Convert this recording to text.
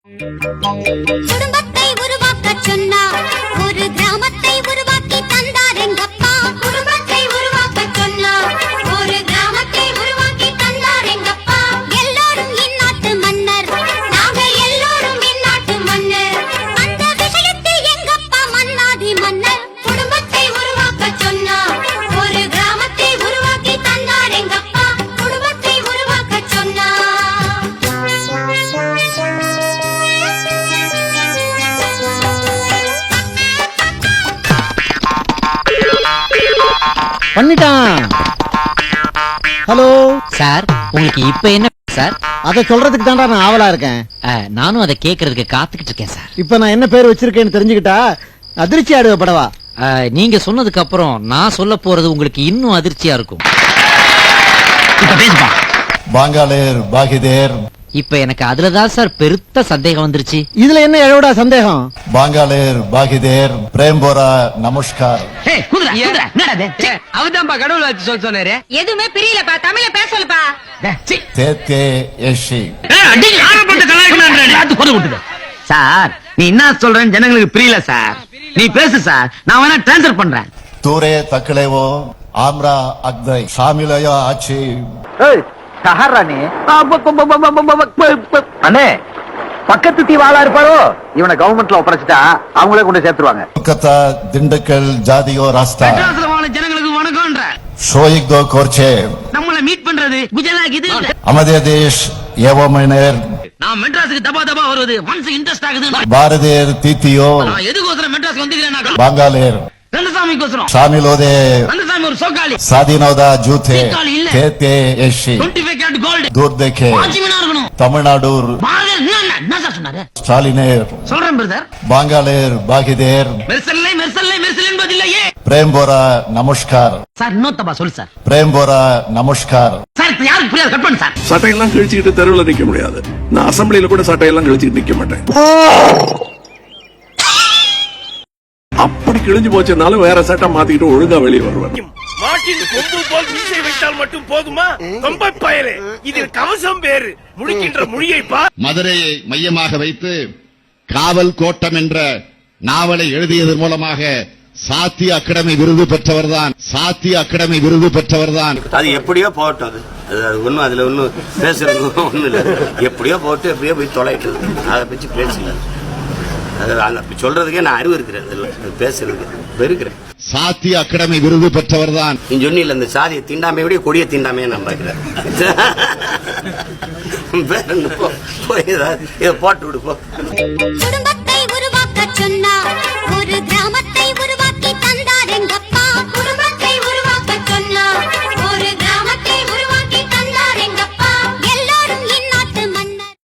குடும்பத்தை உருவாக்க சொன்னா ஒரு கிராமத்தை உருவாக்கி தந்தார் எங்கப்பா. குடும்பத்தை உருவாக்க சொன்னா ஒரு கிராமத்தை உருவாக்கி தந்தார் எங்கப்பா. எல்லோரும் இந்நாட்டு மன்னர், நாங்க எல்லோரும் இந்நாட்டு மன்னர். அந்த விஷயத்தில் எங்கப்பா மன்னாதி மன்னர். குடும்பத்தை உருவாக்க சொன்னா ஒரு கிராமத்தை உருவாக்கி தந்தார் எங்கப்பா. குடும்பத்தை உருவாக்க சொன்னா. பண்ணிட்டான். ஹலோ சார், உங்களுக்கு இப்ப என்ன சார்? அத சொல்றதுக்கு தான்டா நான் ஆவலா இருக்கேன். நானும் அதை கேக்குறதுக்கு காத்துக்கிட்டு இருக்கேன் சார். இப்ப நான் என்ன பேர் வச்சிருக்கேன்னு தெரிஞ்சுக்கிட்டா அதிர்ச்சி ஆடுவ படவா. நீங்க சொன்னதுக்கு அப்புறம் நான் சொல்ல போறது உங்களுக்கு இன்னும் அதிர்ச்சியா இருக்கும். இப்ப பேசுப்பா. பாங்காலேர் பாகிதேர். இப்ப எனக்கு அதுலதான் சார் பெருத்த சந்தேகம் வந்துருச்சு. இதுல என்ன எழவுடா சந்தேகம்? பாங்காலேர் பாகிதேர் பிரேம்போரா நமஸ்கார். அவதான்பா கடவுள் வச்சு சொன்னாரு. எதுவுமே பிரியலப்பா, தமிழ பேச சொல்லப்பா. தேத்தே ஏஷி. சார், நீ என்ன சொல்றேன்னு ஜனங்களுக்கு புரியல சார். நீ பேசு சார், நான் வேணா டிரான்ஸ்ஃபர் பண்றேன். தூரே தக்கலேவோ ஆம்ரா அக்தை சாமிலயோ ஆச்சி. அண்ணே, பக்கத்து தீவாளா இருப்பாரோ, இவனை கவர்மெண்ட்ல ஒப்படைச்சிட்டா அவங்களே கொண்டு சேர்த்துருவாங்க. கொல்கத்தா திண்டுக்கல் ஜாதியோ ராஸ்தா. ஜனங்களுக்கு வணக்கம்ன்ற ஷோயிக் தோ கோர்ச்சே. நம்மள மீட் பண்றது குஜராத் இது. அமதே தேஷ் ஏவோமேனர். நான் மெட்ராஸுக்கு தபா தபா வருவது மனசுக்கு இன்ட்ரெஸ்ட் ஆகுது. பாரதேர் தீத்தியோ. நான் எதுக்கோசரம் மெட்ராஸ் வந்துக்கிறேன்? பாங்காலேர் கந்தசாமிக்கோசரம். சாமிலோதே. கந்தசாமி ஒரு சோக்காளி. சாதினோதா ஜூதே. சீக்காளி இல்ல. தேத்தே ஏஷி. 25 கேரட் கோல்ட். தூர் தேக்கே. வாட்ச்மேனா இருக்கணும். தமிழ்நாடு. என்ன சார் சொன்னாரு? ஸ்டாலினேர். சொல்றேன் பிரதர். பாங்காலேர் பாகிதேர். மெர்சல்லை பதில்லையே. பிரேம்போரா நமஸ்கார். சார் இன்னொத்தப்பா சொல்லு சார். பிரேம்போரா நமஸ்கார். சார் இப்ப யாருக்கு புரியாது, கட் பண்ணு சார். சட்டையெல்லாம் கிழிச்சுக்கிட்டு தெருவில் நிக்க முடியாது. நான் அசம்பிளியில கூட சட்டையெல்லாம் கிழிச்சுக்கிட்டு நிக்க மாட்டேன். அப்படி கிழிஞ்சு போச்சனாலும் வேற சட்டை மாத்திக்கிட்டு ஒழுங்கா வெளியே வருவேன். மாட்டின் கொம்பு போல் மீசை வைத்தால் மட்டும் போதுமா? கொம்பை பயலே, இதில் கவசம் வேறு. முடிக்கின்ற மொழியை பார். மதுரையை மையமாக வைத்து காவல் கோட்டம் என்ற நாவலை எழுதியதன் மூலமாக சாத்திய அகாடமி விருது பெற்றவர்தான். அது எப்படியோ போட்டோம். அது ஒன்னும் அதுல ஒன்னும் பேசுறது ஒண்ணும் இல்ல. எப்படியோ போட்டு எப்படியோ போய் தொலைட்டு அதை பற்றி பேசல. அப்படி சொல்றதுக்கே நான் அறிவு இருக்கிறேன், பேசுறதுக்கு வெறுக்கிறேன். சாத்திய அகாடமி விருது பெற்றவர்தான். நீ சொன்னில இந்த சாதியை தீண்டாமை விட கொடிய தீண்டாமையை நான் பார்க்கிறேன். போட்டு விடு போ. குடும்பத்தை உருவாக்க சொன்னா